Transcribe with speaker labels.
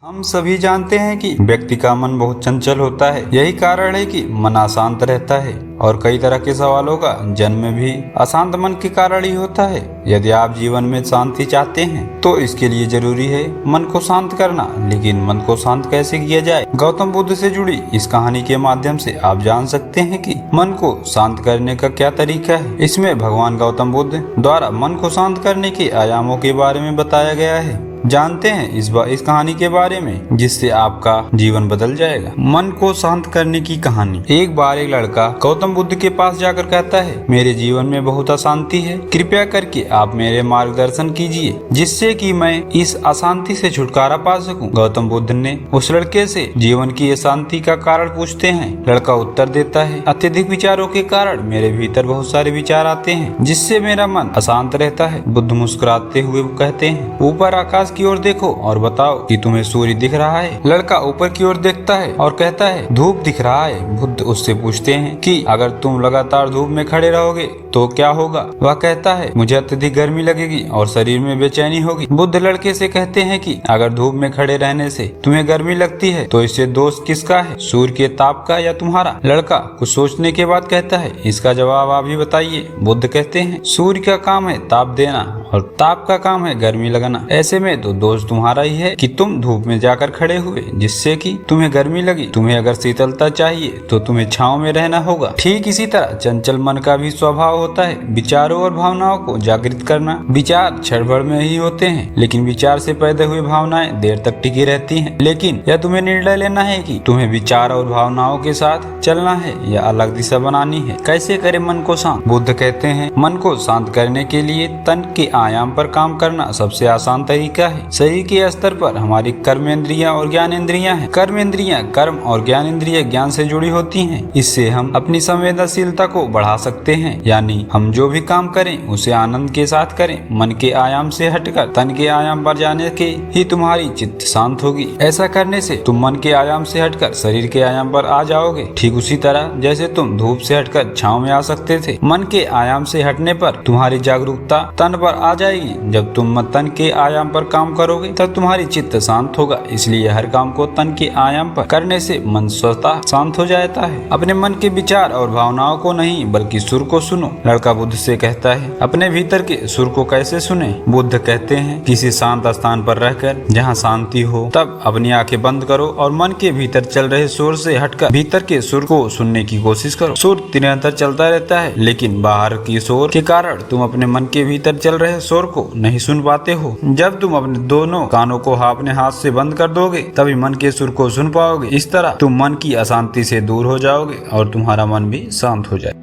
Speaker 1: हम सभी जानते हैं कि व्यक्ति का मन बहुत चंचल होता है। यही कारण है कि मन अशांत रहता है और कई तरह के सवालों का जन्म भी अशांत मन के कारण ही होता है। यदि आप जीवन में शांति चाहते हैं तो इसके लिए जरूरी है मन को शांत करना। लेकिन मन को शांत कैसे किया जाए? गौतम बुद्ध से जुड़ी इस कहानी के माध्यम से आप जान सकते हैं कि मन को शांत करने का क्या तरीका है। इसमें भगवान गौतम बुद्ध द्वारा मन को शांत करने के आयामों के बारे में बताया गया है। जानते हैं इस कहानी के बारे में जिससे आपका जीवन बदल जाएगा। मन को शांत करने की कहानी। एक बार एक लड़का गौतम बुद्ध के पास जाकर कहता है, मेरे जीवन में बहुत अशांति है, कृपया करके आप मेरे मार्गदर्शन कीजिए जिससे कि मैं इस अशांति से छुटकारा पा सकूं। गौतम बुद्ध ने उस लड़के से जीवन की अशांति का कारण पूछते हैं। लड़का उत्तर देता है, अत्यधिक विचारों के कारण मेरे भीतर बहुत सारे विचार आते हैं जिससे मेरा मन अशांत रहता है। बुद्ध मुस्कुराते हुए कहते हैं, ऊपर आकाश की ओर देखो और बताओ कि तुम्हें सूर्य दिख रहा है। लड़का ऊपर की ओर देखता है और कहता है, धूप दिख रहा है। बुद्ध उससे पूछते हैं कि अगर तुम लगातार धूप में खड़े रहोगे तो क्या होगा? वह कहता है, मुझे अत्यधिक गर्मी लगेगी और शरीर में बेचैनी होगी। बुद्ध लड़के से कहते हैं कि अगर धूप में खड़े रहने से तुम्हें गर्मी लगती है तो इससे दोष किसका है, सूर्य के ताप का या तुम्हारा? लड़का कुछ सोचने के बाद कहता है, इसका जवाब आप ही बताइए। बुद्ध कहते हैं, सूर्य का काम है ताप देना और ताप का काम है गर्मी लगाना। ऐसे में तो दोष तुम्हारा ही है कि तुम धूप में जाकर खड़े हुए जिससे कि तुम्हें गर्मी लगी। तुम्हें अगर शीतलता चाहिए तो तुम्हें छांव में रहना होगा। ठीक इसी तरह चंचल मन का भी स्वभाव होता है विचारों और भावनाओं को जागृत करना। विचार क्षण भर में ही होते हैं लेकिन विचार से पैदा हुई भावनाएं देर तक टिकी रहती हैं। लेकिन यह तुम्हें निर्णय लेना है कि तुम्हें विचार और भावनाओं के साथ चलना है या अलग दिशा बनानी है। कैसे करें मन को शांत? बुद्ध कहते हैं, मन को शांत करने के लिए तन के आयाम पर काम करना सबसे आसान तरीका है। शरीर के स्तर पर हमारी कर्मेंद्रियां और ज्ञानेंद्रियां हैं। कर्मेंद्रियां कर्म और ज्ञानेंद्रियां ज्ञान से जुड़ी होती हैं। इससे हम अपनी संवेदनशीलता को बढ़ा सकते हैं, यानी हम जो भी काम करें उसे आनंद के साथ करें। मन के आयाम से हटकर तन के आयाम पर जाने के ही तुम्हारी चित्त शांत होगी। ऐसा करने से तुम मन के आयाम से हटकर शरीर के आयाम पर आ जाओगे। ठीक उसी तरह जैसे तुम धूप से हटकर छांव में आ सकते थे। मन के आयाम से हटने पर तुम्हारी जागरूकता तन पर आ जाएगी। जब तुम तन के आयाम पर काम करोगे तब तुम्हारी चित्त शांत होगा। इसलिए हर काम को तन के आयाम पर करने से मन स्वतः शांत हो जाता है। अपने मन के विचार और भावनाओं को नहीं बल्कि सुर को सुनो। लड़का बुद्ध से कहता है, अपने भीतर के सुर को कैसे सुने? बुद्ध कहते हैं, किसी शांत स्थान पर रहकर जहाँ शांति हो तब अपनी आंखें बंद करो और मन के भीतर चल रहे शोर से हटकर भीतर के सुर को सुनने की कोशिश करो। सुर निरंतर चलता रहता है लेकिन बाहर की शोर के कारण तुम अपने मन के भीतर चल रहे शोर को नहीं सुन पाते हो। जब तुम अपने दोनों कानों को अपने हाथ से बंद कर दोगे तभी मन के सुर को सुन पाओगे। इस तरह तुम मन की अशांति से दूर हो जाओगे और तुम्हारा मन भी शांत हो जाएगा।